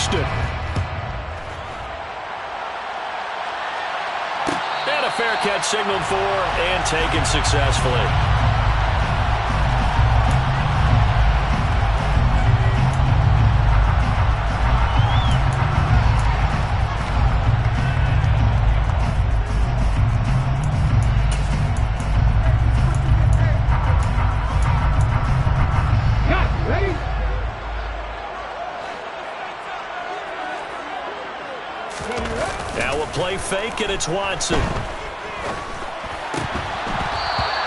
Houston. And a fair catch signaled for and taken successfully. Now a play fake, and it's Watson.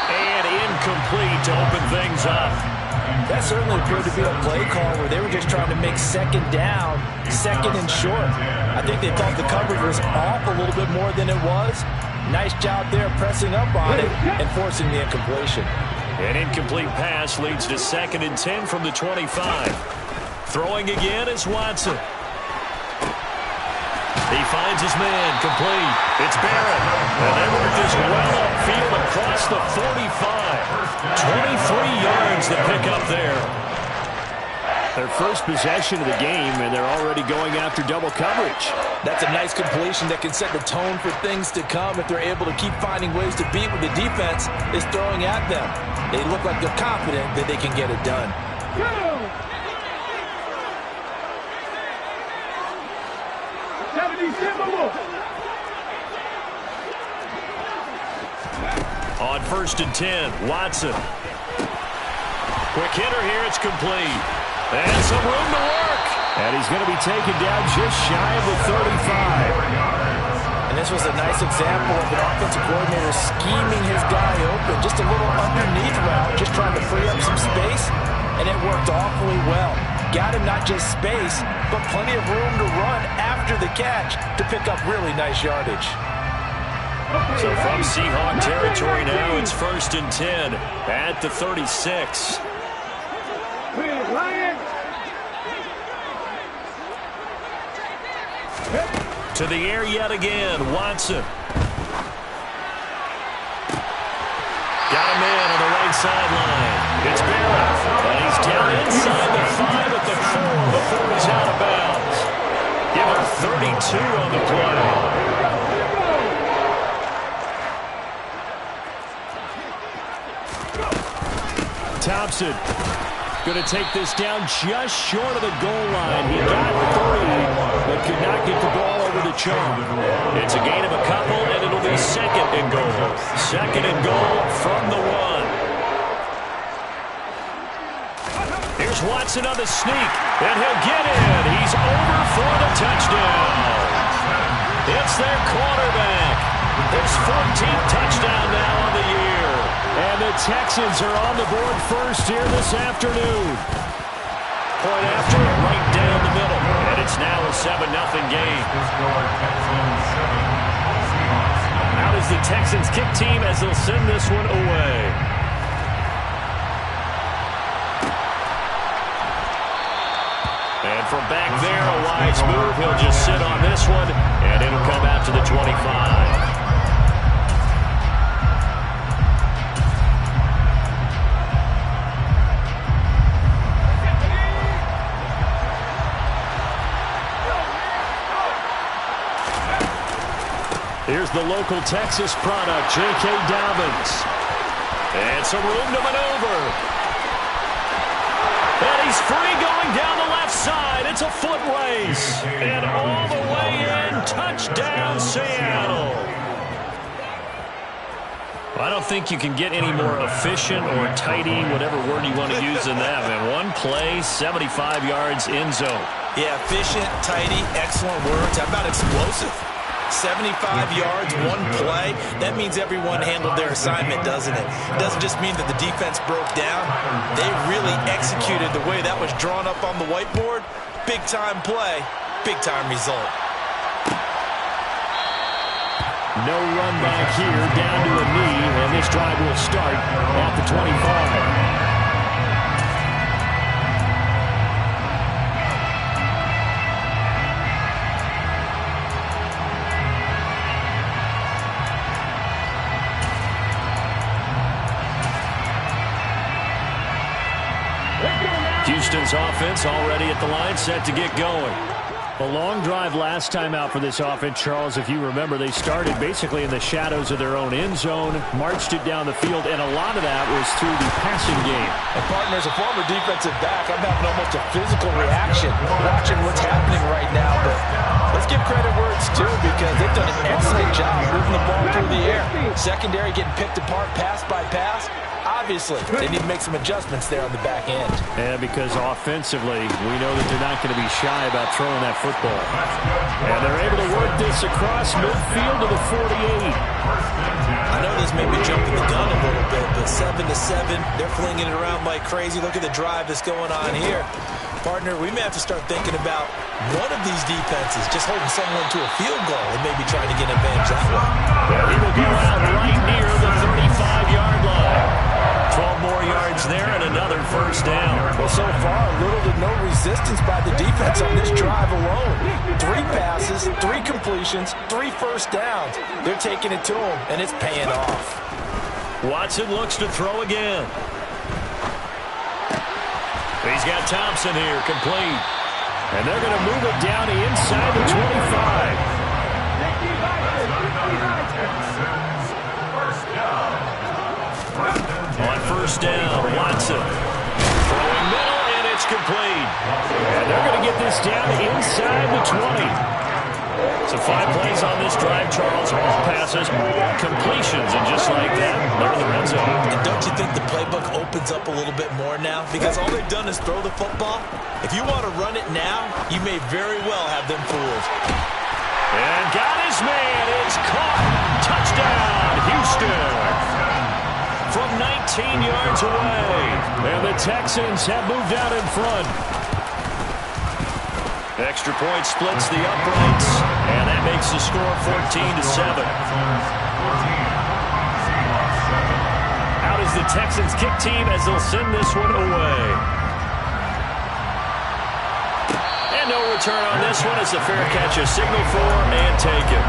And incomplete to open things up. That certainly appeared to be a play call where they were just trying to make second down, second and short. I think they thought the coverage was off a little bit more than it was. Nice job there pressing up on it and forcing the incompletion. An incomplete pass leads to 2nd and 10 from the 25. Throwing again is Watson. He finds his man, complete. It's Barrett. And they work this well upfield across the 45. 23 yards to pick up there. Their first possession of the game, and they're already going after double coverage. That's a nice completion that can set the tone for things to come if they're able to keep finding ways to beat what the defense is throwing at them. They look like they're confident that they can get it done. On 1st and 10, Watson. Quick hitter here, it's complete. And some room to work. And he's going to be taken down just shy of the 35. And this was a nice example of an offensive coordinator scheming his guy open. Just a little underneath route, just trying to free up some space. And it worked awfully well. Got him not just space, but plenty of room to run after the catch to pick up really nice yardage. So from Seahawk territory now, it's 1st and 10 at the 36. To the air yet again, Watson. Got a man on the right sideline. It's Barrett. And he's down inside the 5 at the 4 before he's out of bounds. Give him 32 on the play. Thompson going to take this down just short of the goal line. He got 3, but could not get the ball over the chalk. It's a gain of a couple, and it'll be 2nd and goal. 2nd and goal from the 1. Here's Watson on the sneak, and he'll get in. He's over for the touchdown. It's their quarterback. His 14th touchdown now on the year. And the Texans are on the board first here this afternoon. Point after, right down the middle. And it's now a 7-0 game. Out is the Texans kick team as they'll send this one away. And from back there, a wise move. He'll just sit on this one, and it'll come out to the 25. Here's the local Texas product, J.K. Dobbins. And some room to maneuver. And he's free going down the left side. It's a foot race. And all the way in, touchdown Seattle. I don't think you can get any more efficient or tidy, whatever word you want to use in that. Man, one play, 75 yards in zone. Yeah, efficient, tidy, excellent words. How about explosive? 75 yards, one play. That means everyone handled their assignment, doesn't it? It doesn't just mean that the defense broke down. They really executed the way that was drawn up on the whiteboard. Big-time play, big-time result. No run back here, down to a knee, and this drive will start at the 25. Houston's offense already at the line, set to get going. A long drive last time out for this offense, Charles. If you remember, they started basically in the shadows of their own end zone, marched it down the field, and a lot of that was through the passing game. And partner, as a former defensive back, I'm having almost a physical reaction watching what's happening right now. But let's give credit where it's due, because they've done an excellent job moving the ball through the air. Secondary getting picked apart pass by pass. Obviously, they need to make some adjustments there on the back end. Yeah, because offensively, we know that they're not going to be shy about throwing that football. And they're able to work this across midfield to the 48. I know this may be jumping the gun a little bit, but 7-7, they're flinging it around like crazy. Look at the drive that's going on here. Partner, we may have to start thinking about one of these defenses just holding someone to a field goal and maybe trying to get an advantage that way. Yeah, he will go out right near the 35-yard line. 12 more yards there and another first down. Well, so far, little to no resistance by the defense on this drive alone. 3 passes, 3 completions, 3 first downs. They're taking it to him, and it's paying off. Watson looks to throw again. He's got Thompson here, complete. And they're going to move it down to inside the 25. On first down, Watson. Throwing middle, and it's complete. And they're going to get this down inside the 20. So 5 plays on this drive, Charles. All passes, all completions. And just like that, they're in the red zone. And don't you think the playbook opens up a little bit more now? Because all they've done is throw the football. If you want to run it now, you may very well have them fooled. And got his man. It's caught. Touchdown, Houston. From 19 yards away. And the Texans have moved out in front. Extra point splits the uprights. And that makes the score 14-7. Out is the Texans kick team as they'll send this one away. And no return on this one. It's a fair catch, a signal for, and take it.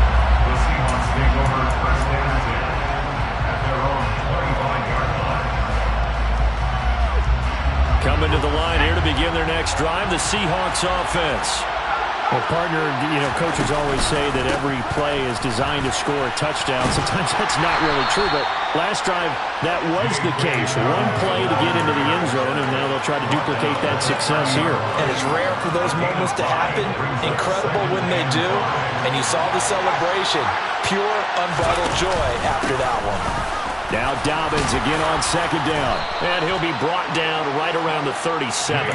Coming to the line here to begin their next drive, the Seahawks offense. Well, partner, coaches always say that every play is designed to score a touchdown. Sometimes that's not really true, but last drive, that was the case. One play to get into the end zone, and now they'll try to duplicate that success here. And it's rare for those moments to happen. Incredible when they do. And you saw the celebration. Pure, unbridled joy after that one. Now Dobbins again on second down. And he'll be brought down right around the 37.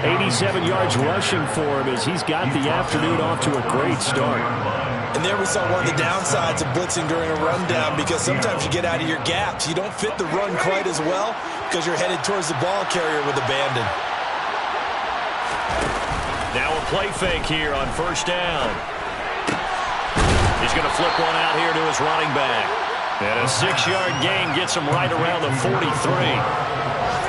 87 yards rushing for him as he's got the afternoon off to a great start. And there we saw one of the downsides of blitzing during a rundown, because sometimes you get out of your gaps. You don't fit the run quite as well because you're headed towards the ball carrier with abandon. Now a play fake here on first down. He's going to flip one out here to his running back. And a 6-yard gain gets him right around the 43.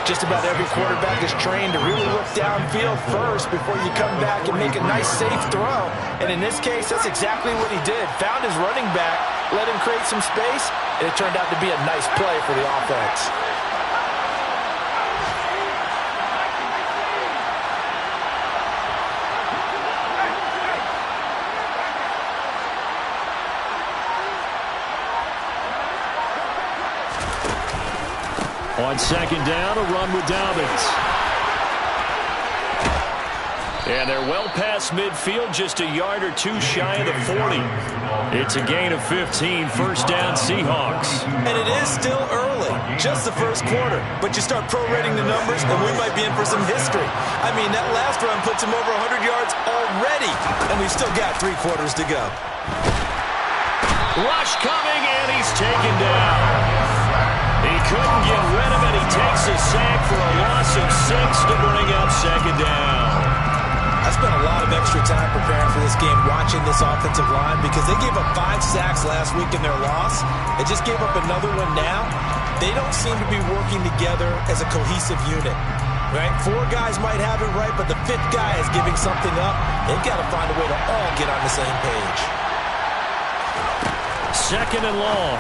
Just about every quarterback is trained to really look downfield first before you come back and make a nice, safe throw. And in this case, that's exactly what he did. Found his running back, let him create some space, and it turned out to be a nice play for the offense. On second down, a run with Dobbins. And they're well past midfield, just a yard or two shy of the 40. It's a gain of 15, first down Seahawks. And it is still early, just the first quarter. But you start prorating the numbers, and we might be in for some history. I mean, that last run puts him over 100 yards already, and we've still got 3 quarters to go. Rush coming, and he's taken down. He couldn't get rid of it. He takes a sack for a loss of 6 to bring up second down. I spent a lot of extra time preparing for this game, watching this offensive line, because they gave up 5 sacks last week in their loss. They just gave up another one now. They don't seem to be working together as a cohesive unit. Right? 4 guys might have it right, but the 5th guy is giving something up. They've got to find a way to all get on the same page. Second and long.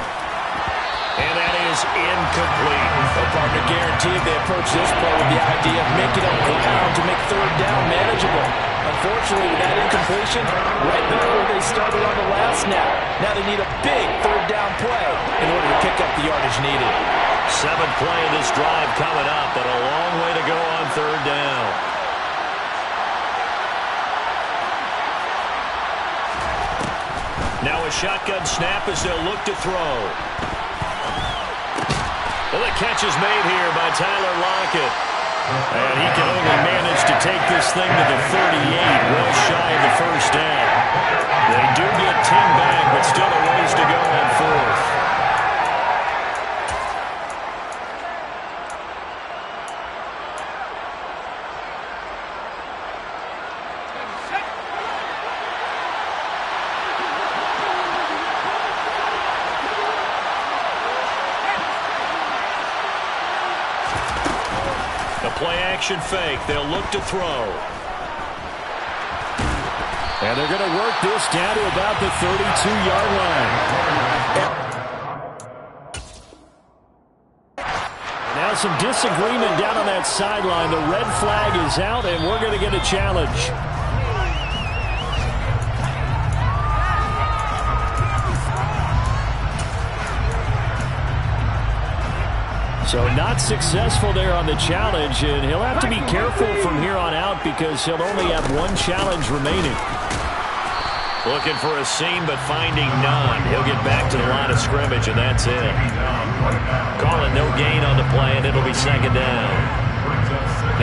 And that is incomplete. The partner guaranteed they approach this play with the idea of making up ground to make third down manageable. Unfortunately, with that incompletion, right there where they started on the last snap. Now they need a big third down play in order to pick up the yardage needed. 7th play of this drive coming up, but a long way to go on third down. Now a shotgun snap as they'll look to throw. Well, the catch is made here by Tyler Lockett. And he can only manage to take this thing to the 38, well shy of the first down. They do get 10 back, but still a ways to go on 4th. Play-action fake. They'll look to throw. And they're going to work this down to about the 32-yard line. Now some disagreement down on that sideline. The red flag is out, and we're going to get a challenge. So not successful there on the challenge, and he'll have to be careful from here on out because he'll only have one challenge remaining. Looking for a seam, but finding none. He'll get back to the line of scrimmage, and that's it. Calling no gain on the play, and it'll be 2nd down.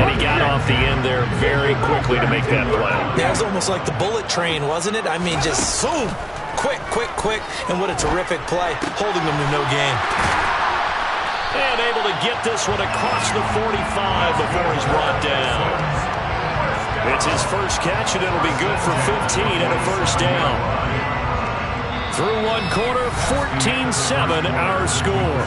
And he got off the end there very quickly to make that play. That was almost like the bullet train, wasn't it? I mean, just zoom. Quick, quick, quick. And what a terrific play, holding them to no gain. And able to get this one across the 45 before he's brought down. It's his first catch, and it'll be good for 15 and a first down. Through one quarter, 14-7 our score.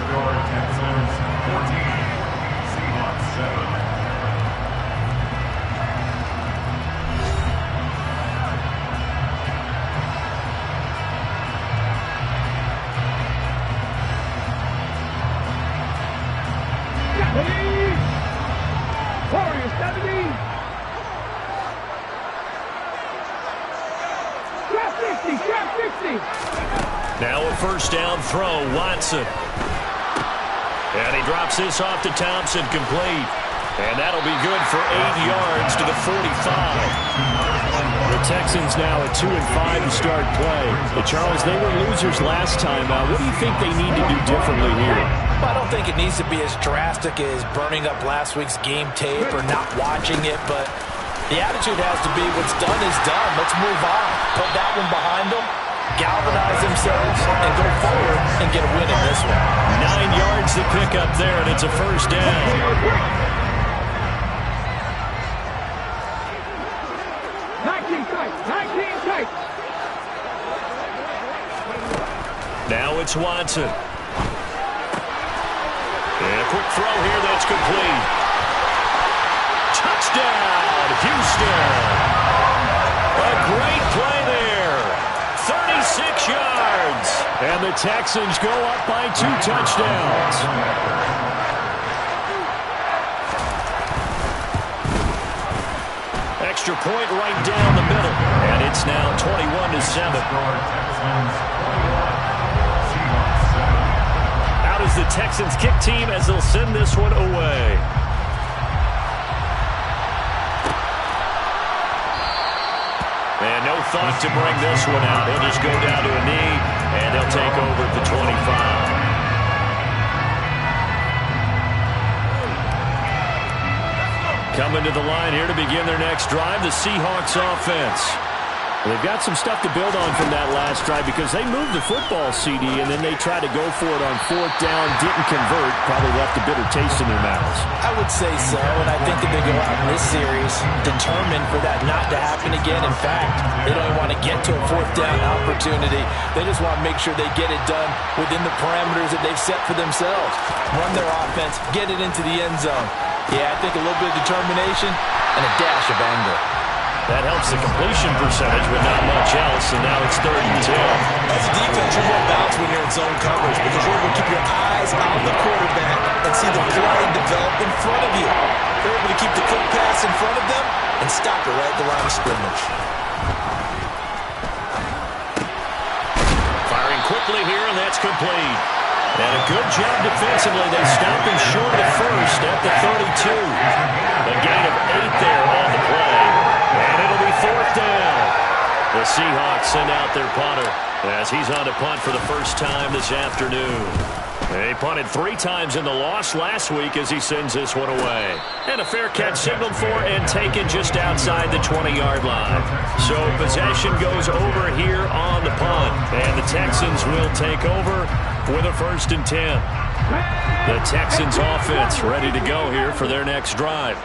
Now a first down throw, Watson. And he drops this off to Thompson, complete. And that'll be good for 8 yards to the 45. The Texans now at 2-5 to start play. But Charles, they were losers last time. What do you think they need to do differently here? Well, I don't think it needs to be as drastic as burning up last week's game tape or not watching it, but the attitude has to be what's done is done. Let's move on. Put that one behind them, galvanize themselves, and go forward and get a win in this one. 9 yards to pick up there, and it's a first down. 19 tight. Now it's Watson. And a quick throw here that's complete. Touchdown, Houston. A great play there. 36 yards. And the Texans go up by 2 touchdowns. Extra point right down the middle. And it's now 21-7. Out is the Texans kick team as they'll send this one away. And no thought to bring this one out. He'll just go down to a knee, and they'll take over at the 25. Coming to the line here to begin their next drive, the Seahawks offense. They've got some stuff to build on from that last drive because they moved the football, CD, and then they tried to go for it on 4th down, didn't convert, probably left a bitter taste in their mouths. I would say so, and I think that they go out in this series determined for that not to happen again. In fact, they don't even want to get to a 4th down opportunity. They just want to make sure they get it done within the parameters that they've set for themselves. Run their offense, get it into the end zone. Yeah, I think a little bit of determination and a dash of anger. That helps the completion percentage, but not much else, and now it's 3rd and 10. As a defense, you're more balanced when you're in zone coverage because you're able to keep your eyes on the quarterback and see the play develop in front of you. They're able to keep the quick pass in front of them, and stop it right at the line of scrimmage. Firing quickly here, and that's complete. And a good job defensively. They stop him short of first at the 32. A gain of 8 there on the play. And it'll be 4th down. The Seahawks send out their punter as he's on to punt for the first time this afternoon. They punted 3 times in the loss last week as he sends this one away. And a fair catch signaled for and taken just outside the 20-yard line. So possession goes over here on the punt. And the Texans will take over with a 1st and 10. The Texans offense ready to go here for their next drive.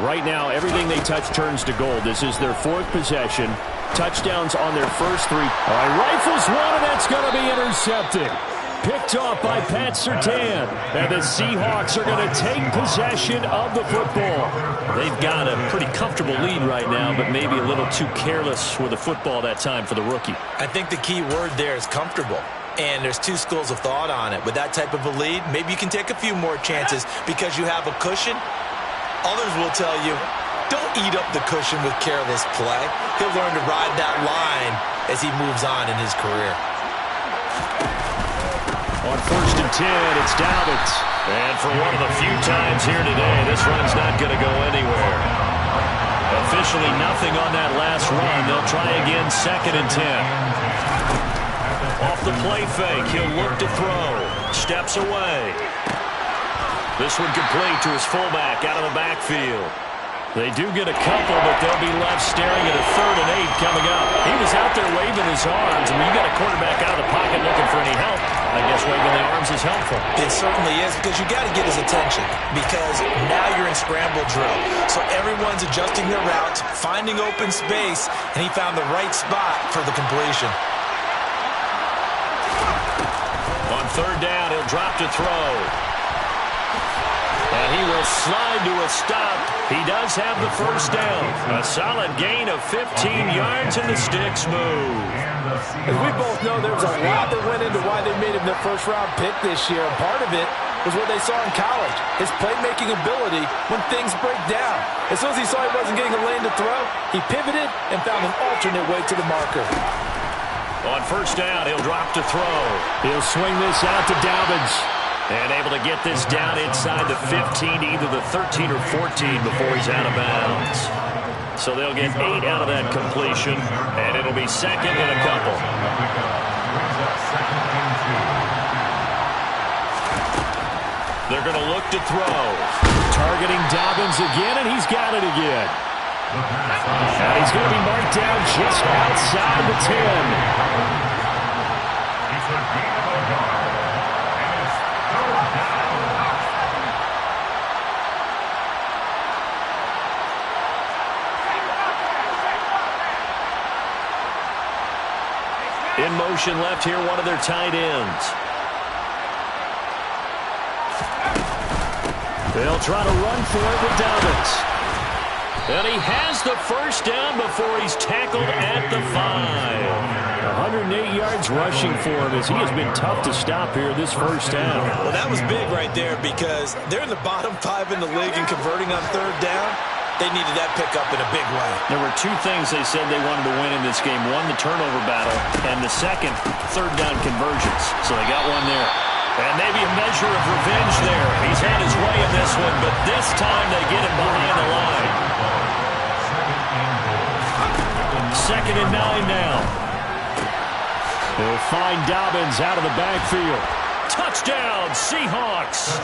Right now, everything they touch turns to gold. This is their 4th possession. Touchdowns on their first 3. All right, rifles one, and that's going to be intercepted. Picked off by Pat Surtain. And the Seahawks are going to take possession of the football. They've got a pretty comfortable lead right now, but maybe a little too careless with the football that time for the rookie. I think the key word there is comfortable. And there's 2 schools of thought on it. With that type of a lead, maybe you can take a few more chances because you have a cushion. Others will tell you, don't eat up the cushion with careless play. He'll learn to ride that line as he moves on in his career. On 1st and 10, it's Dobbins. And for one of the few times here today, this run's not going to go anywhere. Officially nothing on that last run. They'll try again 2nd and 10. Off the play fake, he'll look to throw. Steps away. This one complete to his fullback out of the backfield. They do get a couple, but they'll be left staring at a 3rd and 8 coming up. He was out there waving his arms, and when you got a quarterback out of the pocket looking for any help, I guess waving the arms is helpful. It certainly is, because you got to get his attention, because now you're in scramble drill. So everyone's adjusting their routes, finding open space, and he found the right spot for the completion. On 3rd down, he'll drop to throw. And he will slide to a stop. He does have the 1st down. A solid gain of 15 yards, and the sticks move. As we both know, there was a lot that went into why they made him the 1st-round pick this year. And part of it was what they saw in college, his playmaking ability when things break down. As soon as he saw he wasn't getting a lane to throw, he pivoted and found an alternate way to the marker. On 1st down, he'll drop to throw. He'll swing this out to Dobbins. And able to get this down inside the 15, either the 13 or 14 before he's out of bounds. So they'll get 8 out of that completion, and it'll be 2nd and a couple. They're going to look to throw. Targeting Dobbins again, and he's got it again. And he's going to be marked down just outside the 10. In motion left here, one of their tight ends. They'll try to run for it with Dobbins. And he has the 1st down before he's tackled at the 5. 108 yards rushing for him as he has been tough to stop here this 1st down. Well, that was big right there because they're in the bottom 5 in the league and converting on 3rd down. They needed that pickup in a big way. There were 2 things they said they wanted to win in this game. One, the turnover battle, and the second, 3rd down conversions. So they got one there. And maybe a measure of revenge there. He's had his way in this one, but this time they get him behind the line. 2nd and 9 now. They'll find Dobbins out of the backfield. Touchdown, Seahawks.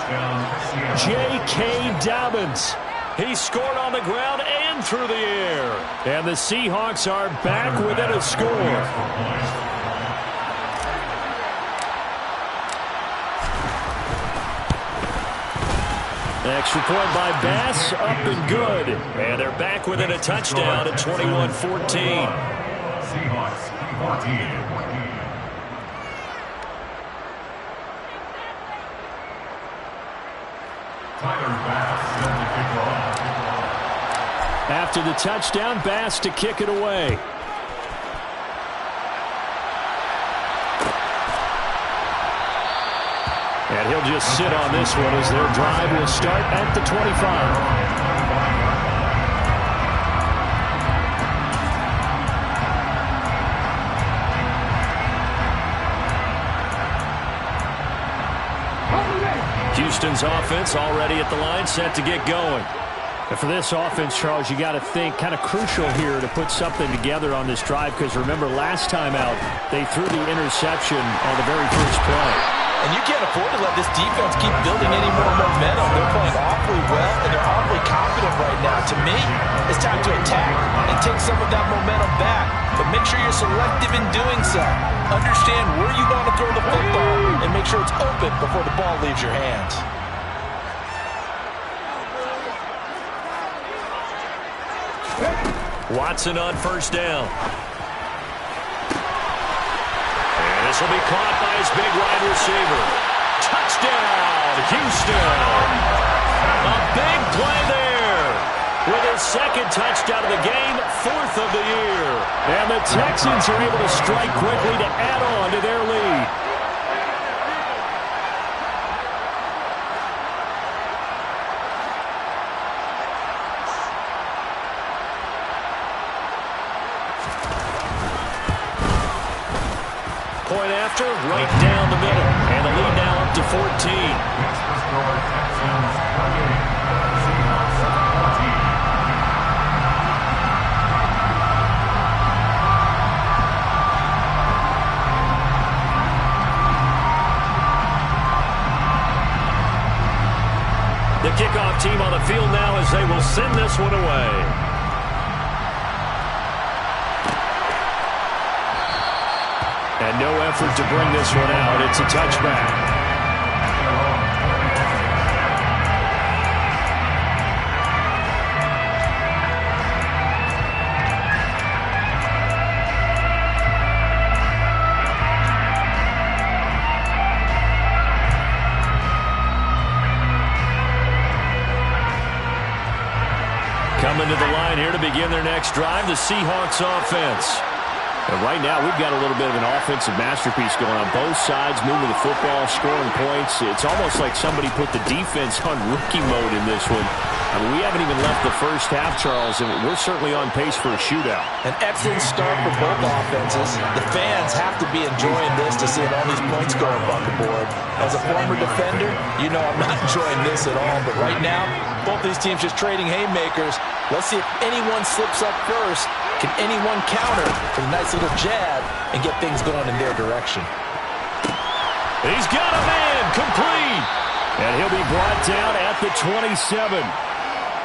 J.K. Dobbins. He scored on the ground and through the air. And the Seahawks are back within a score. Extra point by Bass, up and good. And they're back within a touchdown at 21-14. Seahawks 14. After the touchdown, Bass to kick it away. And he'll just sit on this one as their drive will start at the 25. Houston's offense already at the line, set to get going. And for this offense, Charles, you got to think kind of crucial here to put something together on this drive, because remember last time out, they threw the interception on the very first play. And you can't afford to let this defense keep building any more momentum. They're playing awfully well, and they're awfully confident right now. To me, it's time to attack and take some of that momentum back. But make sure you're selective in doing so. Understand where you want to throw the football, and make sure it's open before the ball leaves your hands. Watson on first down. And this will be caught by his big wide receiver. Touchdown, Houston. A big play there. With his second touchdown of the game, 4th of the year. And the Texans are able to strike quickly to add on to their lead. Point after, right down the middle. And the lead now up to 14. The kickoff team on the field now as they will send this one away. And no effort to bring this one out. It's a touchback. Coming to the line here to begin their next drive, the Seahawks offense. And right now, we've got a little bit of an offensive masterpiece going on both sides, moving the football, scoring points. It's almost like somebody put the defense on rookie mode in this one. I mean, we haven't even left the first half, Charles, and we're certainly on pace for a shootout. An excellent start for both offenses. The fans have to be enjoying this to see all these points going on the board. As a former defender, you know I'm not enjoying this at all. But right now, both these teams just trading haymakers. Let's see if anyone slips up first. Can anyone counter for a nice little jab and get things going in their direction? He's got a man, complete. And he'll be brought down at the 27.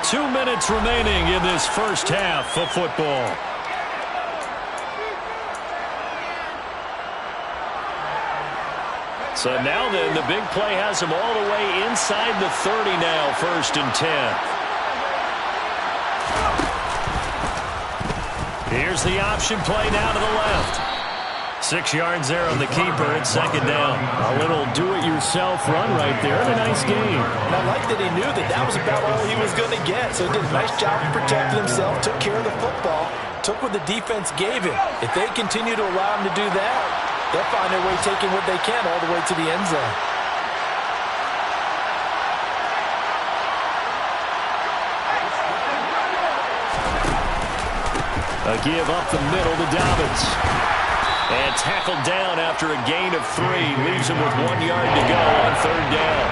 2 minutes remaining in this first half of football. So now then, the big play has him all the way inside the 30 now, 1st and 10. Here's the option play now to the left. 6 yards there on the keeper at 2nd down. A little do-it-yourself run right there and a nice game. And I like that he knew that that was about all he was going to get. So he did a nice job of protecting himself, took care of the football, took what the defense gave him. If they continue to allow him to do that, they'll find their way taking what they can all the way to the end zone. A give up the middle to Dobbins. And tackled down after a gain of 3. Leaves him with 1 yard to go on 3rd down.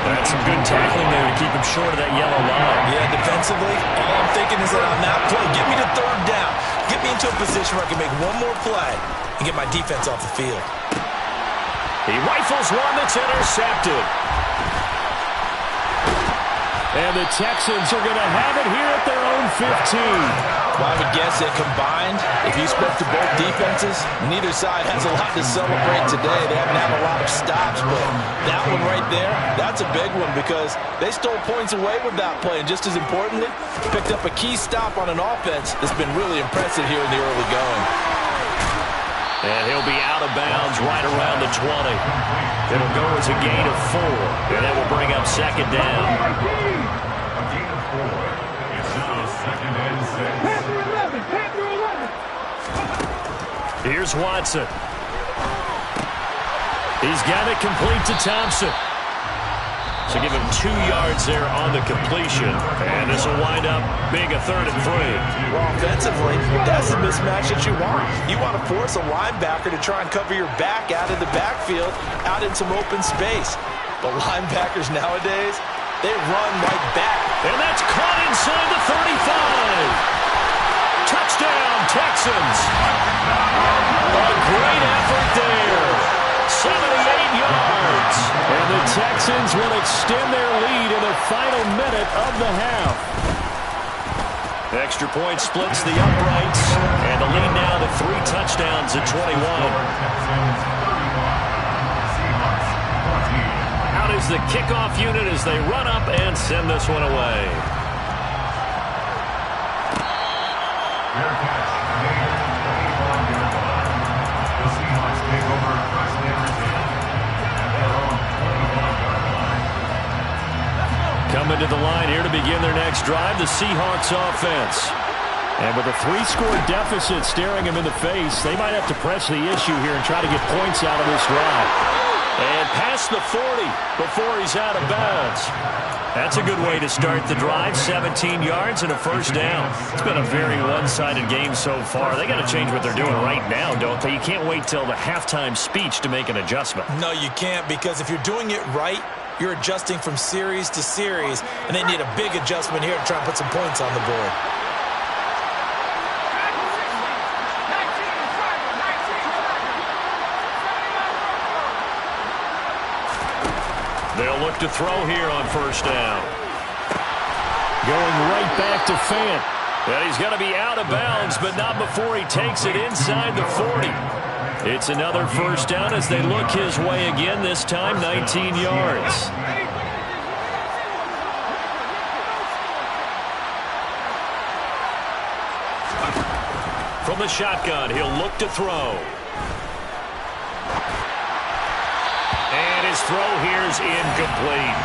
That's some good tackling there to keep him short of that yellow line. Yeah, defensively, all I'm thinking is that on that play, get me to 3rd down. Get me into a position where I can make one more play and get my defense off the field. He rifles one that's intercepted. And the Texans are going to have it here at their own 15. Well, I would guess that combined, if you spoke to both defenses, neither side has a lot to celebrate today. They haven't had a lot of stops, but that one right there, that's a big one because they stole points away with that play. And just as importantly, picked up a key stop on an offense that's been really impressive here in the early going. And he'll be out of bounds right around the 20. It'll go as a gain of 4. And that will bring up 2nd down. A gain of 4. It's now 2nd and 6. Panther 11. Panther 11. Here's Watson. He's got it complete to Thompson. So give him 2 yards there on the completion. And this will wind up being a 3rd and 3. Well, offensively, that's the mismatch that you want. You want to force a linebacker to try and cover your back out of the backfield, out in some open space. but linebackers nowadays, they run right back. And that's caught inside the 35. Touchdown, Texans. A great effort there. 78 yards. And the Texans will extend their lead in the final minute of the half. Extra point splits the uprights, and the lead now to 3 touchdowns at 21. Out is the kickoff unit as they run up and send this one away. Fair catch. The Seahawks take over first and 10 at their own 25-yard line. Coming to the line here to begin their next drive, the Seahawks offense. And with a 3-score deficit staring them in the face, they might have to press the issue here and try to get points out of this drive. And past the 40 before he's out of bounds. That's a good way to start the drive. 17 yards and a first down. It's been a very one-sided game so far. They got to change what they're doing right now, don't they? You can't wait till the halftime speech to make an adjustment. No, you can't, because if you're doing it right, you're adjusting from series to series, and they need a big adjustment here to try and put some points on the board. They'll look to throw here on first down. Going right back to Fant. And he's going to be out of bounds, but not before he takes it inside the 40. It's another first down as they look his way again, this time 19 yards. From the shotgun, he'll look to throw. And his throw here is incomplete.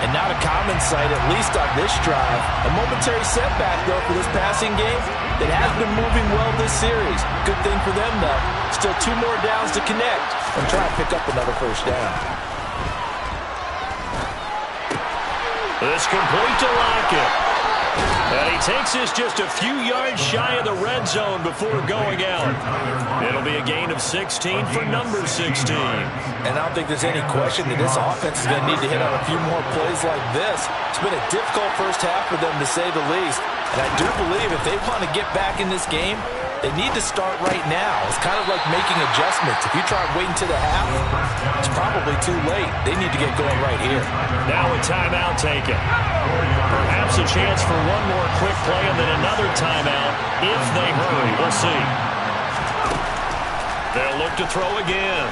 And not a common sight, at least on this drive. A momentary setback, though, for this passing game that has been moving well this series. Good thing for them, though. Still 2 more downs to connect and try and pick up another first down. This complete to Lockett. And he takes this just a few yards shy of the red zone before going out. It'll be a gain of 16 for number 16. And I don't think there's any question that this offense is going to need to hit on a few more plays like this. It's been a difficult first half for them, to say the least. And I do believe if they want to get back in this game, they need to start right now. It's kind of like making adjustments. If you try waiting to the half, it's probably too late. They need to get going right here. Now a timeout taken. Perhaps a chance for one more quick play and then another timeout if they hurry. We'll see. They'll look to throw again.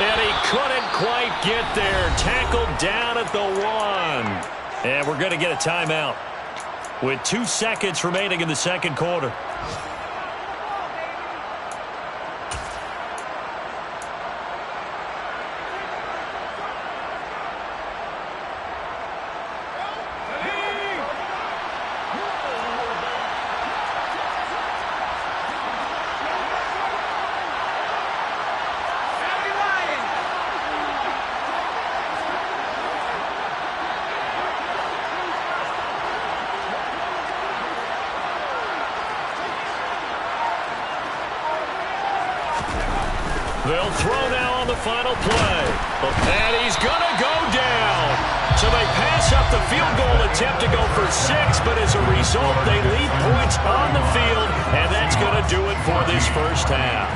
And he couldn't quite get there. Tackled down at the 1. And we're going to get a timeout with 2 seconds remaining in the second quarter. They'll throw now on the final play. And he's going to go down. So they pass up the field goal attempt to go for 6, but as a result, they leave points on the field, and that's going to do it for this first half.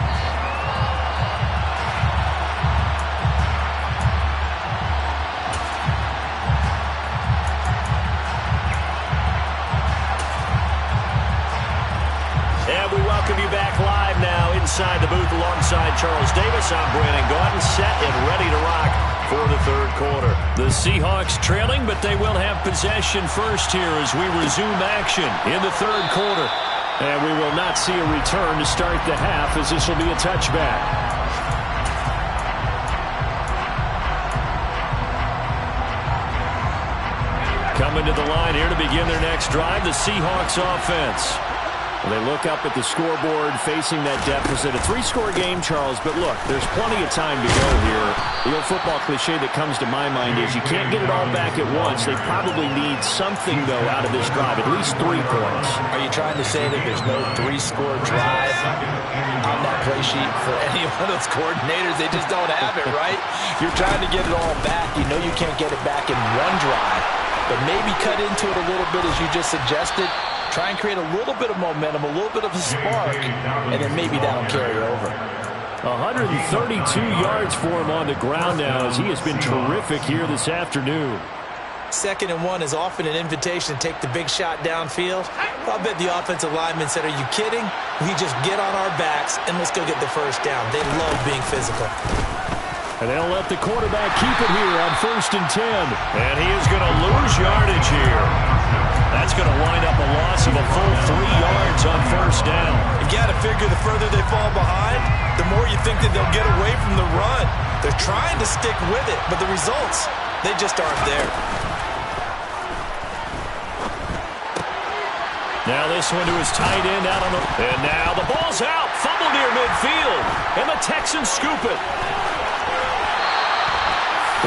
And we welcome you back live now inside the booth alongside Charles Davis. I'm Brandon Gaudin, set and ready to rock for the third quarter. The Seahawks trailing, but they will have possession first here as we resume action in the third quarter. And we will not see a return to start the half, as this will be a touchback. Coming to the line here to begin their next drive, the Seahawks offense. They look up at the scoreboard facing that deficit. A 3-score game, Charles, but look, there's plenty of time to go here. The old football cliche that comes to my mind is you can't get it all back at once. They probably need something, though, out of this drive, at least 3 points. Are you trying to say that there's no 3-score drive on that play sheet for any one of those coordinators. They just don't have it, right? You're trying to get it all back. You know you can't get it back in one drive, but maybe cut into it a little bit as you just suggested. Try and create a little bit of momentum, a little bit of a spark, and then maybe that'll carry over. 132 yards for him on the ground now as he has been terrific here this afternoon. 2nd and 1 is often an invitation to take the big shot downfield. I'll bet the offensive lineman said, are you kidding? We just get on our backs and let's go get the first down. They love being physical. And they'll let the quarterback keep it here on 1st and 10. And he is going to lose yardage here. That's going to wind up a loss of a full 3 yards on 1st down. You got to figure the further they fall behind, the more you think that they'll get away from the run. They're trying to stick with it, but the results, they just aren't there. Now this one to his tight end out on the... And now the ball's out. Fumble near midfield. And the Texans scoop it.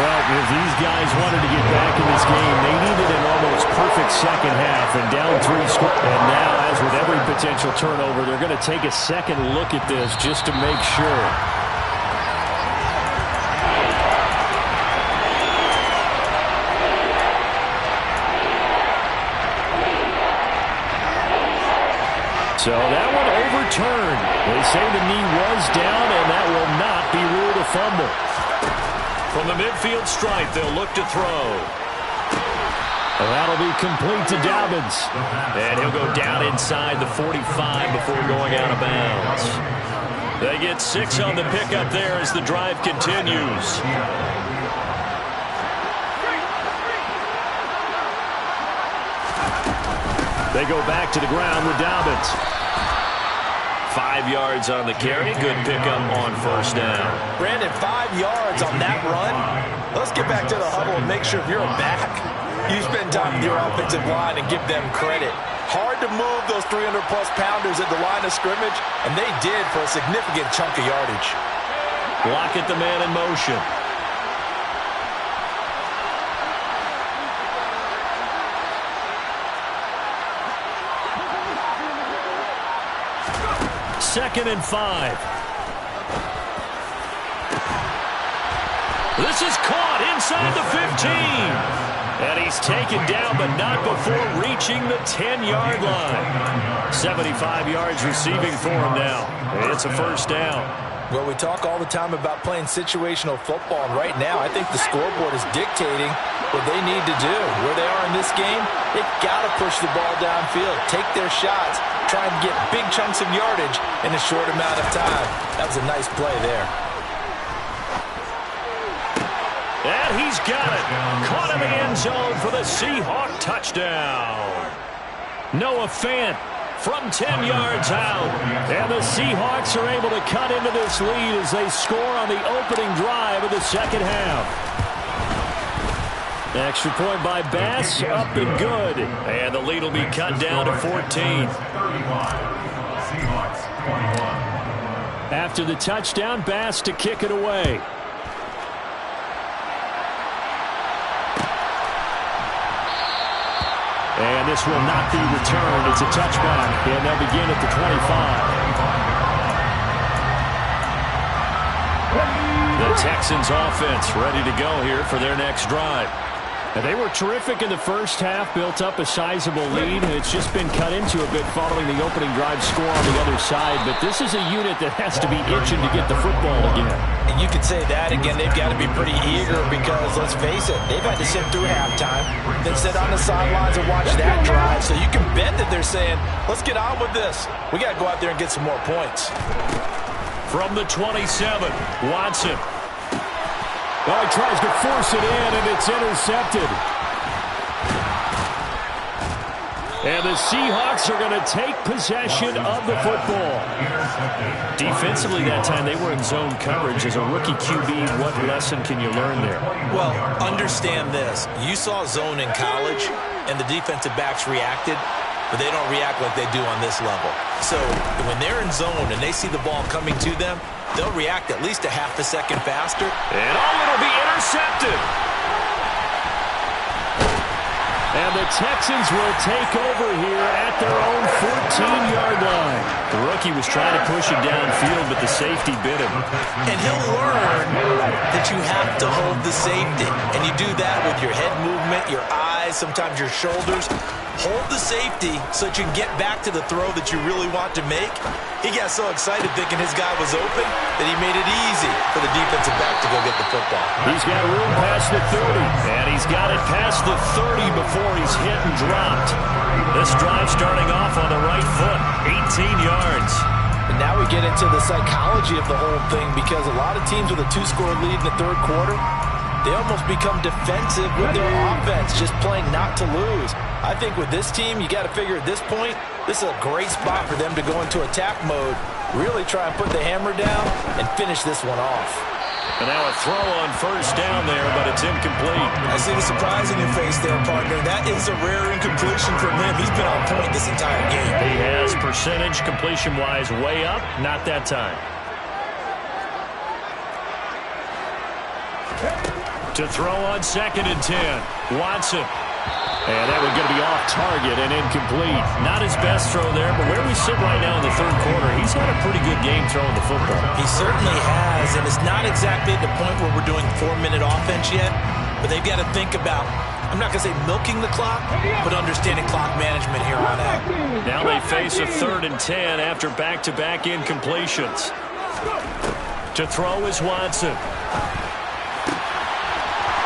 Well, if these guys wanted to get back in this game, they needed an almost perfect second half and down 3 scores. And now, as with every potential turnover, they're going to take a second look at this just to make sure. So that one overturned. They say the knee was down, and that will not be ruled a fumble. From the midfield stripe, they'll look to throw. Well, that'll be complete to Dobbins. And he'll go down inside the 45 before going out of bounds. They get 6 on the pickup there as the drive continues. They go back to the ground with Dobbins. 5 yards on the carry. Good pickup on 1st down. Brandon, 5 yards on that run. Let's get back to the huddle and make sure if you're back, you spend time with your offensive line and give them credit. Hard to move those 300-plus pounders at the line of scrimmage, and they did for a significant chunk of yardage. Block at the man in motion. Second and 5. This is caught inside the 15. And he's taken down, but not before reaching the 10-yard line. 75 yards receiving for him now. It's a 1st down. Well, we talk all the time about playing situational football, and right now I think the scoreboard is dictating what they need to do. Where they are in this game, they've got to push the ball downfield, take their shots, try and get big chunks of yardage in a short amount of time. That was a nice play there. And he's got it. Caught in the end zone for the Seahawk touchdown. Noah Fant from 10 yards out. And the Seahawks are able to cut into this lead as they score on the opening drive of the second half. Extra point by Bass, up and good. And the lead will be cut down to 14. After the touchdown, Bass to kick it away. And this will not be returned. It's a touchback, and they'll begin at the 25. The Texans offense ready to go here for their next drive. And they were terrific in the first half, built up a sizable lead. It's just been cut into a bit following the opening drive score on the other side. But this is a unit that has to be itching to get the football again. And you could say that again. They've got to be pretty eager because, let's face it, they've had to sit through halftime, then sit on the sidelines and watch that drive. So you can bet that they're saying, let's get on with this. We got to go out there and get some more points. From the 27, Watson. Well, he tries to force it in, and it's intercepted. And the Seahawks are going to take possession of the football. Defensively that time, they were in zone coverage. As a rookie QB, what lesson can you learn there? Well, understand this. You saw zone in college, and the defensive backs reacted, but they don't react like they do on this level. So when they're in zone and they see the ball coming to them, they'll react at least a half a second faster. And it'll be intercepted. And the Texans will take over here at their own 14-yard line. The rookie was trying to push it downfield, but the safety bit him. And he'll learn that you have to hold the safety. And you do that with your head movement, your eyes, sometimes your shoulders. Hold the safety so that you can get back to the throw that you really want to make. He got so excited thinking his guy was open that he made it easy for the defensive back to go get the football. He's got room past the 30. And he's got it past the 30 before he's hit and dropped. This drive starting off on the right foot, 18 yards. And now we get into the psychology of the whole thing, because a lot of teams with a 2-score lead in the third quarter, they almost become defensive with their offense, just playing not to lose. I think with this team, you got to figure at this point, this is a great spot for them to go into attack mode, really try and put the hammer down and finish this one off. And now a throw on first down there, but it's incomplete. I see the surprise in your face there, partner. That is a rare incompletion from him. He's been on point this entire game. He has percentage completion-wise way up, not that time. To throw on 2nd and 10, Watson. And that one's going to be off target and incomplete. Not his best throw there, but where we sit right now in the third quarter, he's had a pretty good game throwing the football. He certainly has, and it's not exactly at the point where we're doing 4-minute offense yet, but they've got to think about, I'm not going to say milking the clock, but understanding clock management here on out. Now they face a 3rd and 10 after back-to-back incompletions. To throw is Watson.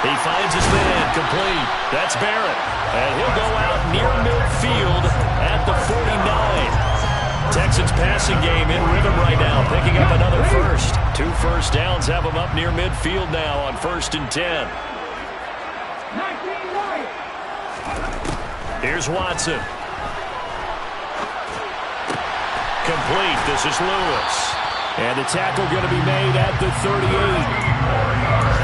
He finds his man, complete. That's Barrett. And he'll go out near midfield at the 49. Texans passing game in rhythm right now, picking up another first. 2 first downs have them up near midfield now on 1st and 10. Here's Watson. Complete. This is Lewis. And the tackle going to be made at the 38.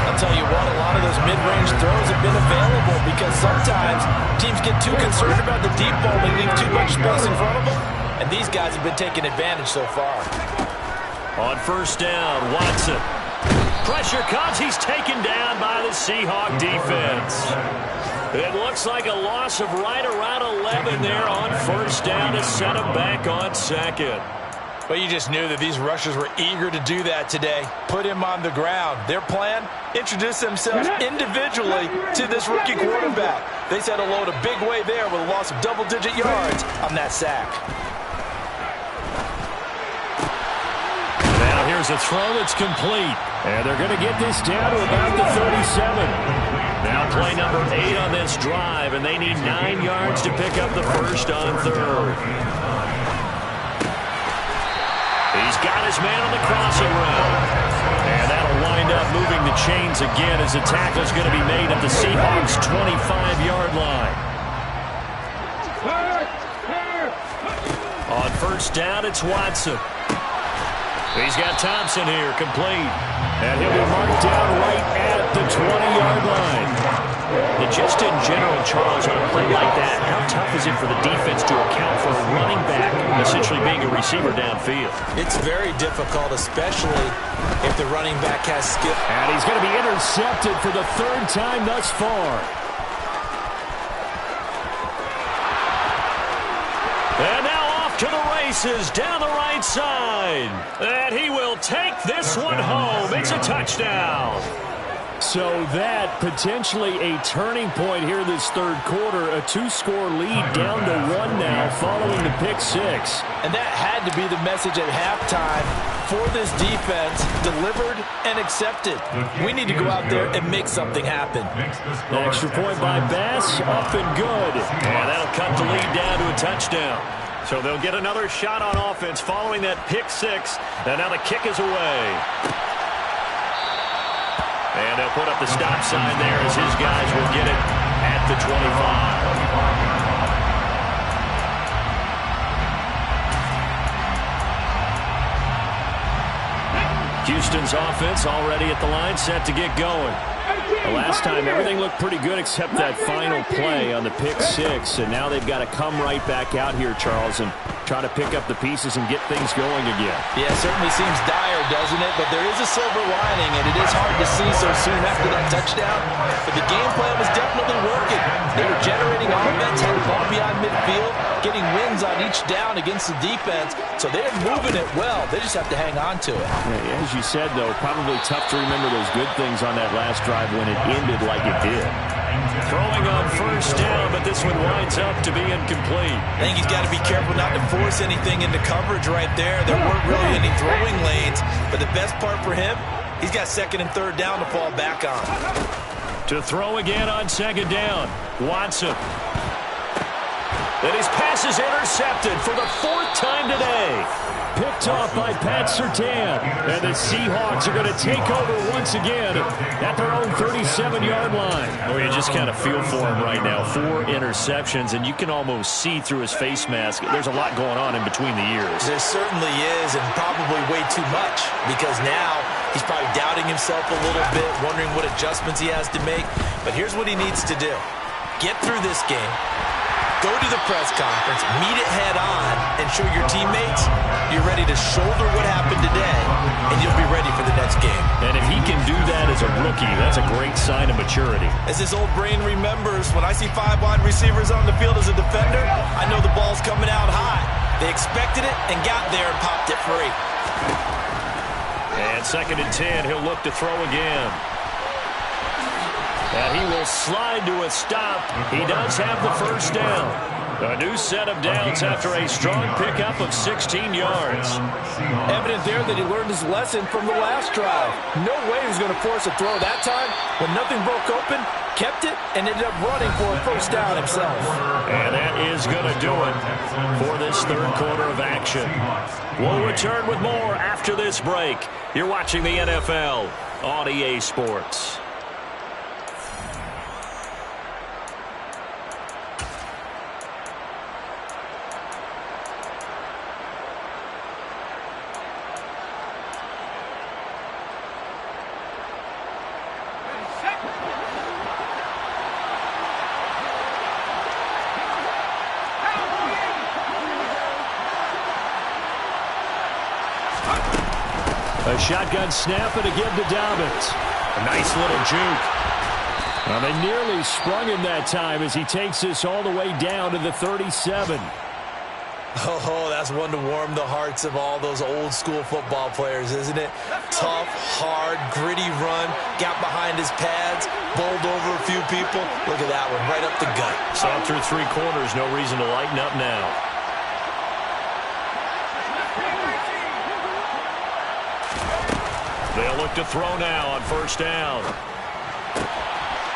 I'll tell you what, a lot of those mid-range throws have been available because sometimes teams get too concerned about the deep ball and leave too much space in front of them, and these guys have been taking advantage so far. On first down, Watson. Pressure comes. He's taken down by the Seahawk defense. It looks like a loss of right around 11 there on first down to set him back on 2nd. But you just knew that these rushers were eager to do that today. Put him on the ground. Their plan, introduce themselves individually to this rookie quarterback. They set a load a big way there with a loss of double-digit yards on that sack. Now here's a throw that's complete. And they're going to get this down to about the 37. Now play number 8 on this drive, and they need 9 yards to pick up the first on 3rd. He's got his man on the crossing route. And that'll wind up moving the chains again as the tackle's going to be made at the Seahawks' 25-yard line. On first down, it's Watson. He's got Thompson here, complete. And he'll be marked down right at the 20-yard line. And just in general, Charles, on a play like that, how tough is it for the defense to account for a running back essentially being a receiver downfield? It's very difficult, especially if the running back has skill. And he's going to be intercepted for the 3rd time thus far. And now off to the races down the right side. And he will take this one home. It's a touchdown. So that potentially a turning point here this third quarter. A 2-score lead down to 1 now following the pick 6. And that had to be the message at halftime for this defense, delivered and accepted. We need to go out there and make something happen. An extra point by Bass, up and good. And that'll cut the lead down to a touchdown. So they'll get another shot on offense following that pick 6. And now the kick is away. And they'll put up the stop sign there as his guys will get it at the 25. Houston's offense already at the line, set to get going. The last time, everything looked pretty good except that final play on the pick six, and now they've got to come right back out here, Charles, and try to pick up the pieces and get things going again. Yeah, it certainly seems dire, doesn't it? But there is a silver lining, and it is hard to see so soon after that touchdown. But the game plan was definitely working. They were generating offense, had the ball beyond midfield, getting wins on each down against the defense. So they're moving it well. They just have to hang on to it. Yeah, as you said, though, probably tough to remember those good things on that last drive when it ended like it did. Throwing on first down, but this one winds up to be incomplete. I think he's got to be careful not to force anything into coverage right there. There weren't really any throwing lanes, but the best part for him, he's got second and third down to fall back on. To throw again on second down, Watson. And his pass is intercepted for the fourth time today. Picked off by Pat Surtain. And the Seahawks are going to take over once again at their own 37-yard line. Oh, you just kind of feel for him right now. 4 interceptions, and you can almost see through his face mask. There's a lot going on in between the ears. There certainly is, and probably way too much, because now he's probably doubting himself a little bit, wondering what adjustments he has to make. But here's what he needs to do. Get through this game. Go to the press conference, meet it head on, and show your teammates you're ready to shoulder what happened today, and you'll be ready for the next game. And if he can do that as a rookie, that's a great sign of maturity. As his old brain remembers, when I see 5 wide receivers on the field as a defender, I know the ball's coming out high. They expected it and got there and popped it free. And second and 10, he'll look to throw again. And he will slide to a stop. He does have the first down. A new set of downs after a strong pickup of 16 yards. Evident there that he learned his lesson from the last drive. No way he was going to force a throw that time. When nothing broke open, kept it, and ended up running for a first down himself. And that is going to do it for this third quarter of action. We'll return with more after this break. You're watching the NFL on EA Sports. A shotgun snap and again to Dobbins. A nice little juke. Well, they nearly sprung him that time as he takes this all the way down to the 37. Oh, that's one to warm the hearts of all those old school football players, isn't it? Tough, hard, gritty run, got behind his pads, bowled over a few people. Look at that one, right up the gut. Saw through 3 quarters, no reason to lighten up now. They'll look to throw now on first down.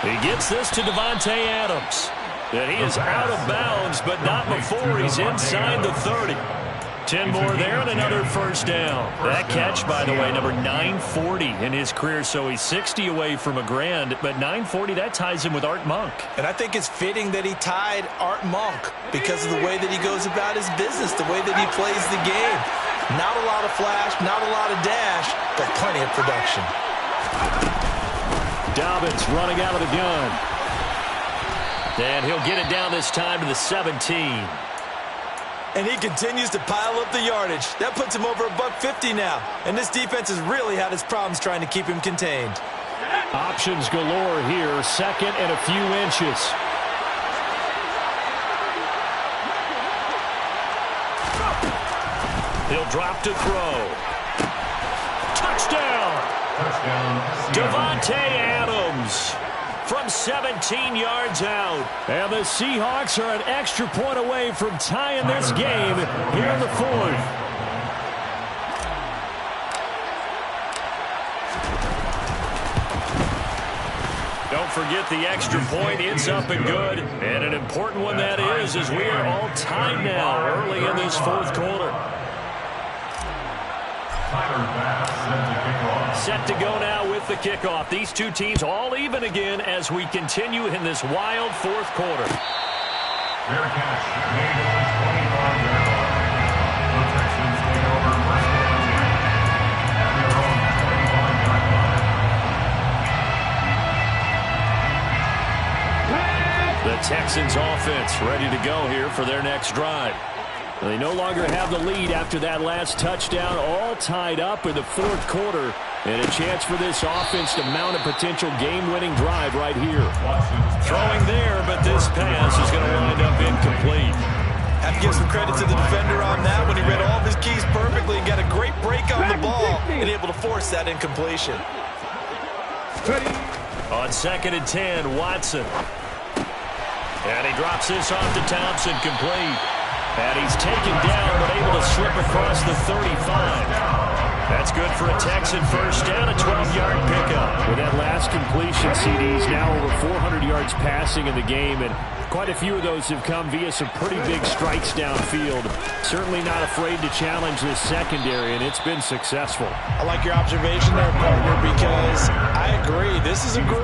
He gets this to Davante Adams. And he is out of bounds, but not before he's inside the 30. 10 more there and another first down. That catch, by the way, number 940 in his career, so he's 60 away from a grand, but 940, that ties him with Art Monk. And I think it's fitting that he tied Art Monk because of the way that he goes about his business, the way that he plays the game. Not a lot of flash, not a lot of dash, but plenty of production. Dobbins running out of the gun. And he'll get it down this time to the 17. And he continues to pile up the yardage. That puts him over $150 now. And this defense has really had its problems trying to keep him contained. Options galore here. Second and a few inches. He'll drop to throw. Touchdown! Davante Adams from 17 yards out. And the Seahawks are an extra point away from tying this game here in the fourth. Don't forget the extra point. It's up and good. And an important one that is, as we are all tied now early in this fourth quarter. Set to go now with the kickoff. These two teams all even again as we continue in this wild fourth quarter. Fair catch made at the 25-yard line. The Texans take over first and 10 at their own 25-yard line. Texans offense ready to go here for their next drive. They no longer have the lead after that last touchdown, all tied up in the fourth quarter, and a chance for this offense to mount a potential game-winning drive right here. Throwing there, but this pass is going to wind up incomplete. Have to give some credit to the defender on that when he read all of his keys perfectly and got a great break on the ball and able to force that incompletion. On 2nd and 10, Watson. And he drops this off to Thompson, complete. And he's taken down, but able to slip across the 35. That's good for a Texan first down, a 12-yard pickup. With that last completion, CD's now over 400 yards passing in the game, and quite a few of those have come via some pretty big strikes downfield. Certainly not afraid to challenge this secondary, and it's been successful. I like your observation there, partner, because I agree. This is a group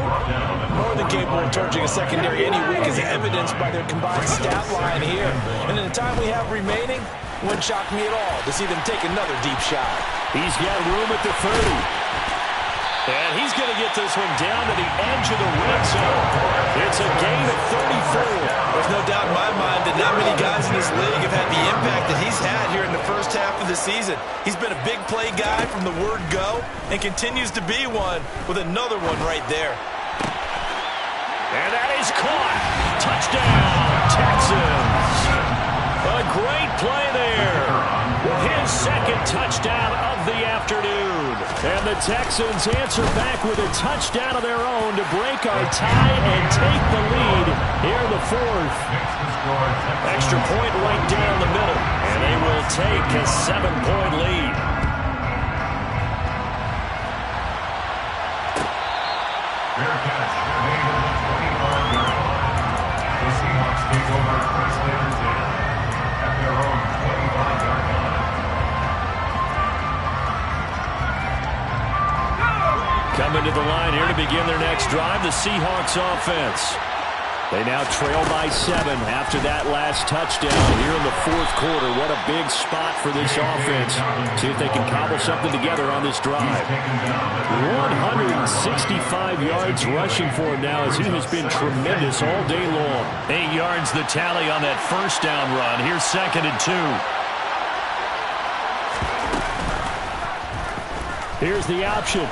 more than capable of torching a secondary any week, as evidenced by their combined stat line here. And in the time we have remaining, wouldn't shock me at all to see them take another deep shot. He's got room at the 30. And he's going to get this one down to the edge of the red zone. It's a gain of 34. There's no doubt in my mind that not many guys in this league have had the impact that he's had here in the first half of the season. He's been a big play guy from the word go and continues to be one with another one right there. And that is caught. Touchdown, Texans. A great play there. His second touchdown of the afternoon. And the Texans answer back with a touchdown of their own to break our tie and take the lead here in the fourth. Extra point right down the middle. And they will take a 7-point lead. Bearcats remain on the 25-yard line. The Seahawks take over Chris Labor's at their own 25-yard line. Coming to the line here to begin their next drive, the Seahawks offense. They now trail by 7 after that last touchdown here in the fourth quarter. What a big spot for this offense. See if they can cobble something together on this drive. 165 yards rushing for him now, as he has been tremendous all day long. 8 yards the tally on that first down run. Here's 2nd and 2. Here's the option.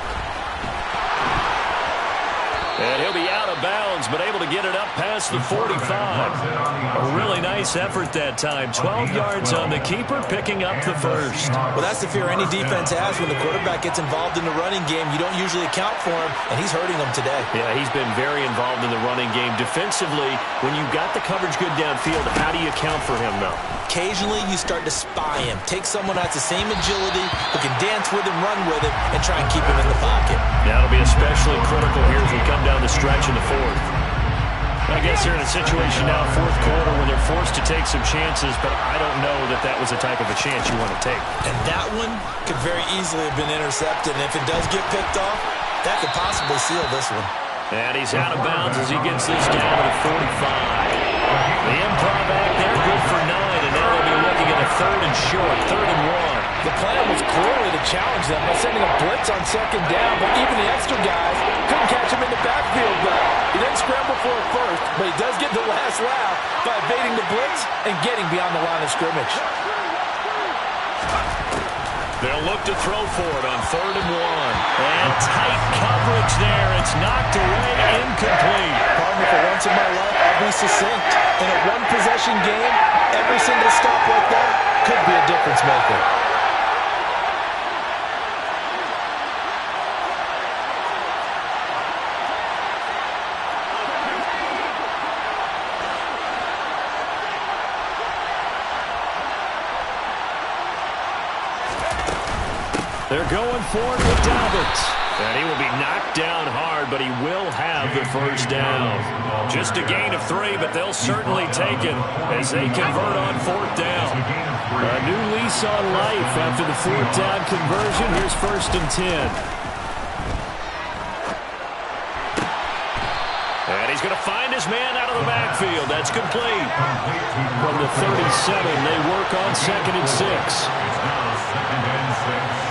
And he'll be out of bounds, but able to get it up past the 45. A really nice effort that time. 12 yards on the keeper, picking up the first. Well, that's the fear any defense has when the quarterback gets involved in the running game. You don't usually account for him, and he's hurting them today. Yeah, he's been very involved in the running game. Defensively, when you've got the coverage good downfield, how do you account for him, though? Occasionally, you start to spy him. Take someone who has the same agility, who can dance with him, run with him, and try and keep him in the pocket. That'll be especially critical here as we come down the stretch in the fourth. I guess they're in a situation now, fourth quarter, where they're forced to take some chances, but I don't know that that was the type of a chance you want to take. And that one could very easily have been intercepted, and if it does get picked off, that could possibly seal this one. And he's out of bounds as he gets this down to the 45. The improv back there, good for 9, and now they'll be looking at a 3rd and short, 3rd and 1. The plan was clearly to challenge them by sending a blitz on 2nd down, but even the extra guys couldn't catch him in the backfield. But he didn't scramble for a first, but he does get the last laugh by evading the blitz and getting beyond the line of scrimmage. They'll look to throw for it on 3rd and 1. And tight coverage there. It's knocked away, incomplete. Partner, for once in my life, I'll be succinct. In a one-possession game, every single stop like that could be a difference maker. They're going for it with Dobbins. And he will be knocked down hard, but he will have the first down. Just a gain of 3, but they'll certainly take it as they convert on 4th down. A new lease on life after the 4th down conversion. Here's 1st and 10. And he's going to find his man out of the backfield. That's complete. From the 37, they work on 2nd and 6. It's now 2nd and 6.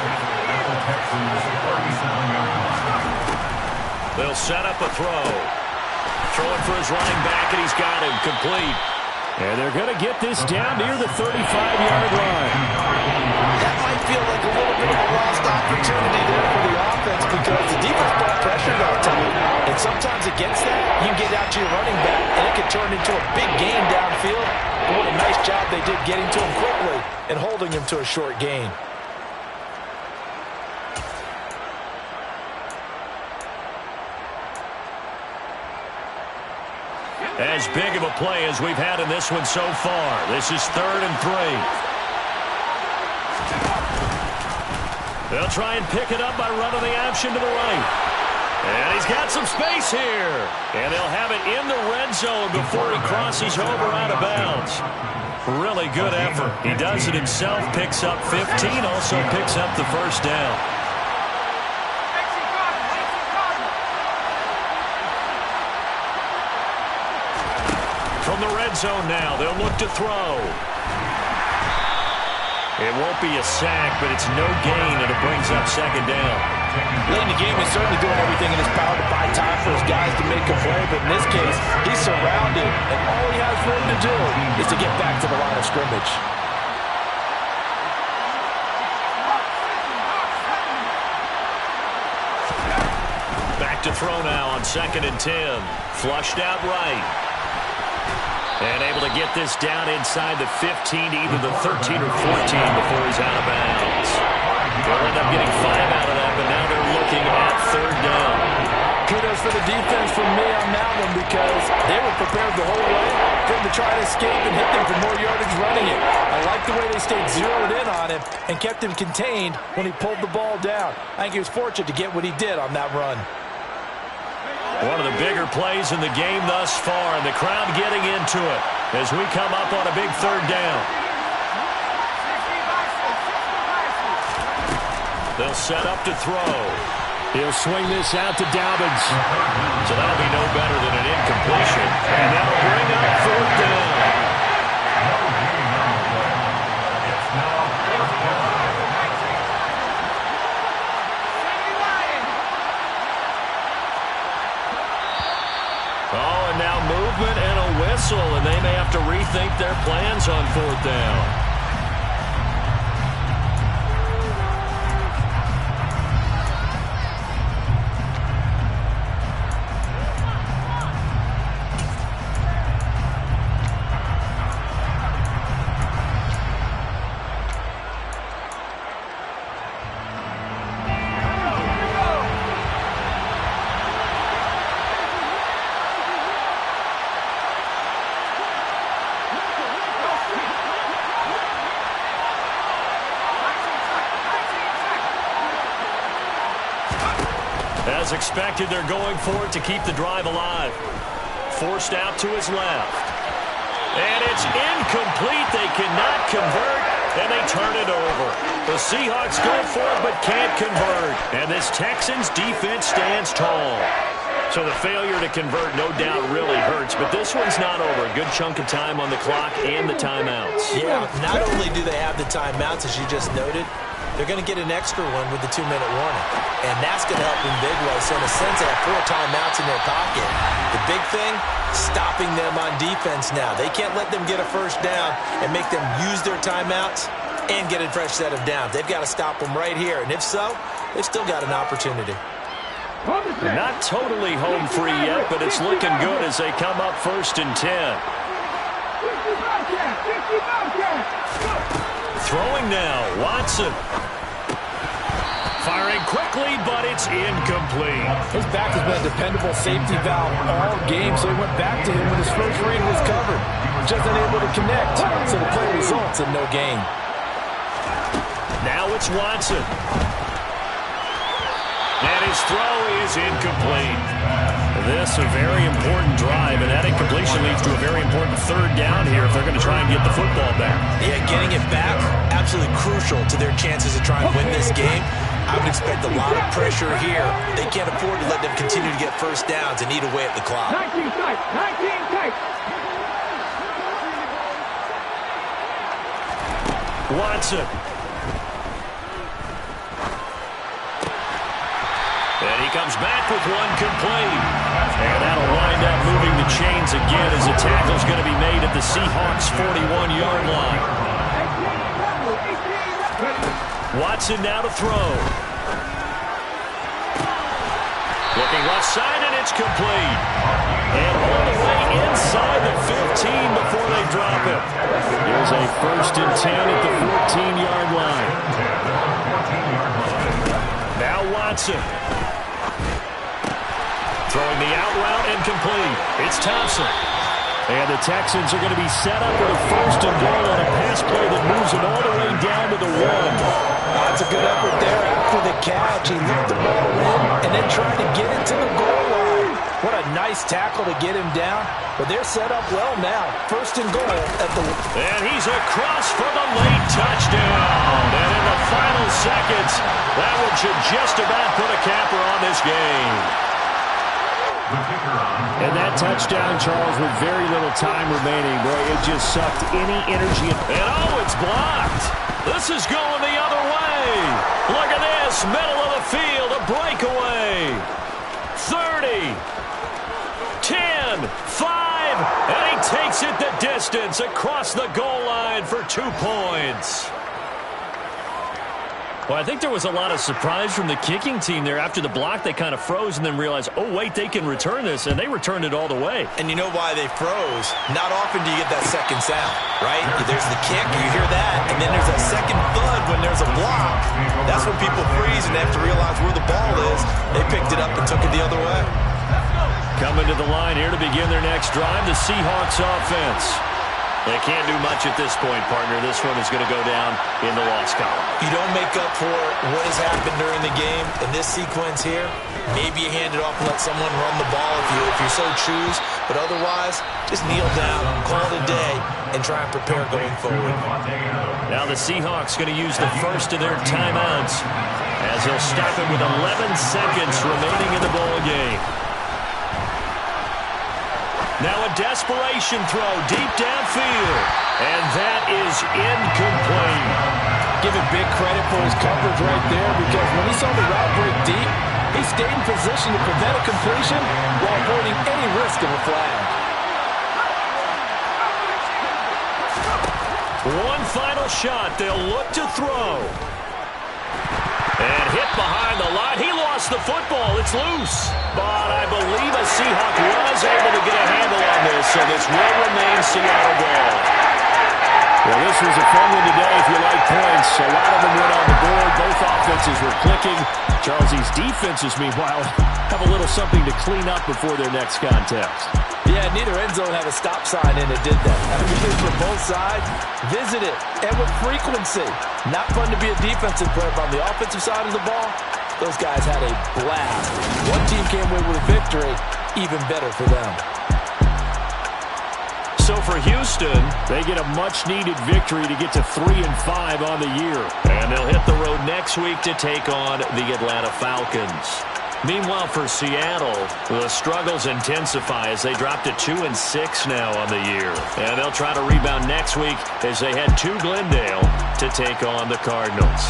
Texans 37-yard line. They'll set up a throw. Throwing for his running back, and he's got him complete. And they're going to get this down near the 35-yard line. That might feel like a little bit of a lost opportunity there for the offense because the defense brought pressure that time. And sometimes against that, you get out to your running back, and it can turn into a big gain downfield. But what a nice job they did getting to him quickly and holding him to a short gain. As big of a play as we've had in this one so far. This is 3rd and 3. They'll try and pick it up by running the option to the right. And he's got some space here. And they'll have it in the red zone before he crosses over out of bounds. Really good effort. He does it himself, picks up 15, also picks up the first down. From the red zone now, they'll look to throw. It won't be a sack, but it's no gain, and it brings up 2nd down. Late in the game, he's certainly doing everything in his power to buy time for his guys to make a play, but in this case, he's surrounded, and all he has room to do is to get back to the line of scrimmage. Back to throw now on 2nd and 10. Flushed out right. And able to get this down inside the 15 to either the 13 or 14 before he's out of bounds. They'll end up getting 5 out of that, but now they're looking at 3rd down. Kudos for the defense from me on that one because they were prepared the whole way for him to try to escape and hit them for more yardage running it. I like the way they stayed zeroed in on him and kept him contained when he pulled the ball down. I think he was fortunate to get what he did on that run. One of the bigger plays in the game thus far, and the crowd getting into it as we come up on a big 3rd down. They'll set up to throw. He'll swing this out to Dobbins. So that'll be no better than an incompletion. And that'll bring up 4th down. Oh, and now movement and a whistle, and they may have to rethink their plans on 4th down. As expected, they're going for it to keep the drive alive. Forced out to his left. And it's incomplete. They cannot convert, and they turn it over. The Seahawks go for it but can't convert. And this Texans defense stands tall. So the failure to convert, no doubt, really hurts. But this one's not over. A good chunk of time on the clock and the timeouts. Yeah, not only do they have the timeouts, as you just noted, they're going to get an extra one with the 2-minute warning. And that's going to help in big ways. So in a sense, they have 4 timeouts in their pocket. The big thing, stopping them on defense now. They can't let them get a first down and make them use their timeouts and get a fresh set of downs. They've got to stop them right here. And if so, they've still got an opportunity. Not totally home free yet, but it's looking good as they come up 1st and 10. Throwing now, Watson. Firing quickly, but it's incomplete. His back has been a dependable safety valve all game, so he went back to him when his first read was covered. Just unable to connect, so the play results in no gain. Now it's Watson. And his throw is incomplete. This a very important drive, and that incompletion leads to a very important 3rd down here if they're going to try and get the football back. Yeah, getting it back, absolutely crucial to their chances of trying to win this game. I would expect a lot of pressure here. They can't afford to let them continue to get first downs and eat away at the clock. 19 tight, 19 tight. Watson. And he comes back with one complete. And that'll wind up moving the chains again as a tackle's going to be made at the Seahawks' 41-yard line. Watson now to throw. Looking left side, and it's complete. And all the way inside the 15 before they drop it. Here's a 1st and 10 at the 14-yard line. Now Watson. Throwing the out route and complete. It's Thompson. And the Texans are going to be set up with a 1st and goal on a pass play that moves it all the way down to the 1. That's a good effort there after the catch. He looked the ball in and then tried to get it to the goal line. What a nice tackle to get him down. But they're set up well now. 1st and goal at the... And he's across for the late touchdown. And in the final seconds, that one should just about put a capper on this game. And that touchdown, Charles, with very little time remaining, boy, it just sucked any energy. And oh, it's blocked. This is going the other way. Look at this, middle of the field, a breakaway. 30, 10, 5, and he takes it the distance across the goal line for 2 points. Well, I think there was a lot of surprise from the kicking team there. After the block, they kind of froze and then realized, oh, wait, they can return this, and they returned it all the way. And you know why they froze? Not often do you get that second sound, right? There's the kick, you hear that, and then there's that second thud when there's a block. That's when people freeze and they have to realize where the ball is. They picked it up and took it the other way. Coming to the line here to begin their next drive, the Seahawks offense. They can't do much at this point, partner. This one is going to go down in the loss column. You don't make up for what has happened during the game. In this sequence here, maybe you hand it off and let someone run the ball if you so choose. But otherwise, just kneel down, call it a day, and try and prepare going forward. Now the Seahawks going to use the first of their timeouts as they'll stop it with 11 seconds remaining in the ball game. Now a desperation throw deep downfield. And that is incomplete. Give him big credit for his coverage right there, because when he saw the route break deep, he stayed in position to prevent a completion while avoiding any risk of a flag. One final shot. They'll look to throw. And hit behind the line. He lost the football. It's loose. But I believe a Seahawk was able to get a handle on this, so this will remain Seattle ball. Well, this was a fun one today if you like points. A lot of them went on the board. Both offenses were clicking. Charles, these defenses, meanwhile, have a little something to clean up before their next contest. Yeah, neither end zone had a stop sign in it, did that. I mean, for both sides, visit it, and with frequency. Not fun to be a defensive player, but on the offensive side of the ball, those guys had a blast. One team came away with a victory, even better for them. So for Houston, they get a much-needed victory to get to 3-5 on the year. And they'll hit the road next week to take on the Atlanta Falcons. Meanwhile, for Seattle, the struggles intensify as they drop to 2-6 now on the year. And they'll try to rebound next week as they head to Glendale to take on the Cardinals.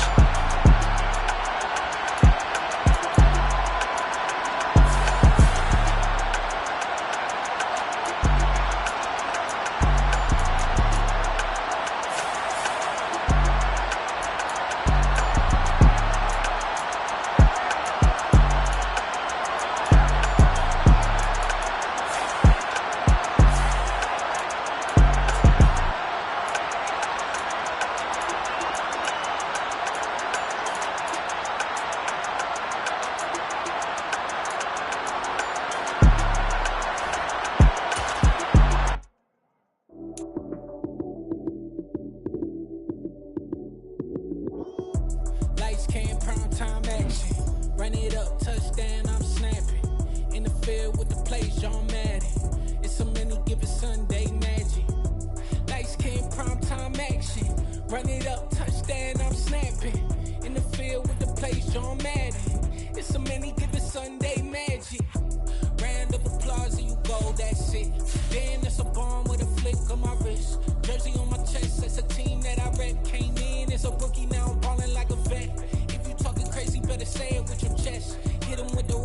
Say it with your chest. Hit him with the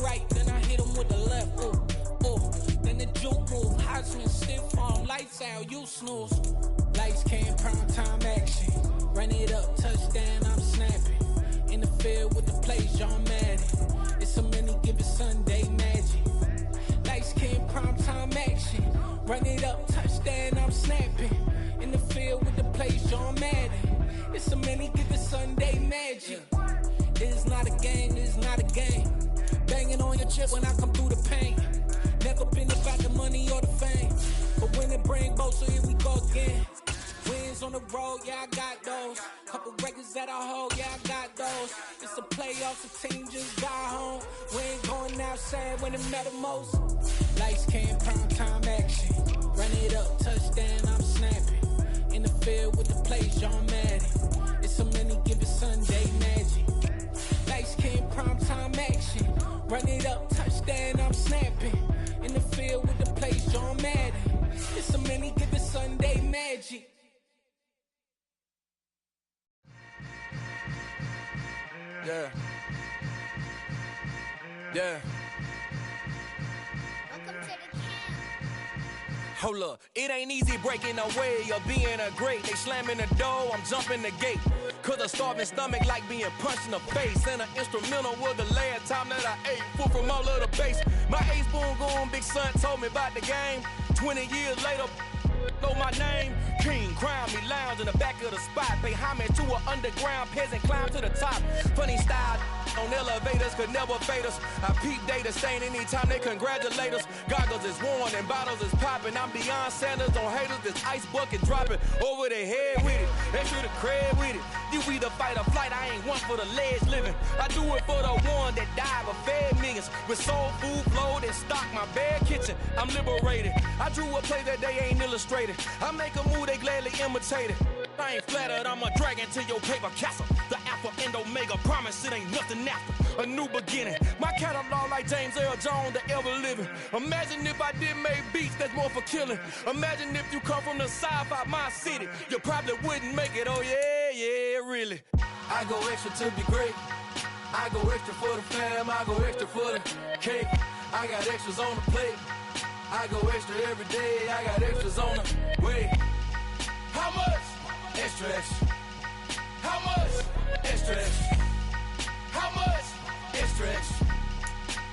left, ooh, ooh. Then the juke move, Heisman stiff arm, lights out, you snooze. Lights came, prime time action. Run it up, touchdown, I'm snapping. In the field with the plays, John Madden. It's a many given Sunday magic. Lights came, prime time action. Run it up, touchdown, I'm snapping. In the field with the plays, John Madden. It's a many given Sunday magic. It's not a game, it's not a game. Banging on your chip when I come through the paint. Never been about the money or the fame. But when it bring both, so here we go again. Wins on the road, yeah, I got those. Couple records that I hold, yeah, I got those. It's the playoffs, the team just got home. We ain't going outside when it matter most. Lights came, prime time action. Run it up, touchdown, I'm snapping. In the field with the plays, John Madden. It's a many given Sunday magic. Lights came, prime time action. Run it up, touchdown, I'm snapping. In the field with the plays, John Madden. It's a many given Sunday magic. Yeah. Yeah. Welcome to the camp. Hold up, it ain't easy breaking away or being a great. They slamming the door, I'm jumping the gate. Cause a starving stomach like being punched in the face. And an instrumental was the last time that I ate food from all of the base. My ace spoon going, big son told me about the game. 20 years later, know my name. King, crown me, lounge in the back of the spot. Pay homage to an underground peasant, climb to the top. Funny style on elevators could never fade us. I peep data stain anytime they congratulate us. Goggles is worn and bottles is popping. I'm beyond Sanders on haters. This ice bucket dropping over their head with it. Extra the cred with it. You either fight or flight. I ain't one for the ledge living. I do it for the one that died but fed millions. With soul food flowed and stock my bad kitchen. I'm liberated. I drew a play that they ain't illustrated. I make a move they gladly imitate it. I ain't flattered, I'm a dragon to your paper castle. The Alpha and Omega, promise it ain't nothing after. A new beginning. My catalog like James Earl Jones, the ever living. Imagine if I did make beats that's more for killing. Imagine if you come from the south out my city. You probably wouldn't make it, oh yeah, yeah, really. I go extra to be great. I go extra for the fam, I go extra for the cake. I got extras on the plate. I go extra every day, I got extras on the way. How much? Extra, extra. How much? Extra, extra. How much? Extra, extra.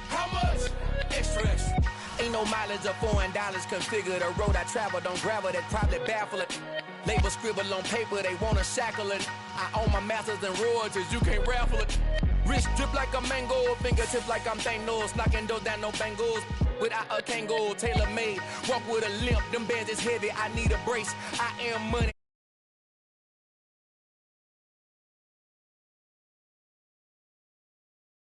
How much? Extra, extra. Ain't no mileage of $4 configure the road I travel. Don't gravel that probably baffle it. Label scribble on paper, they wanna shackle it. I own my masters and royalties, you can't raffle it. Wrist drip like a mango, fingertips like I'm Thanos. Knocking doors down, no bangles. Without a Kango, tailor made. Walk with a limp, them bands is heavy, I need a brace. I am money.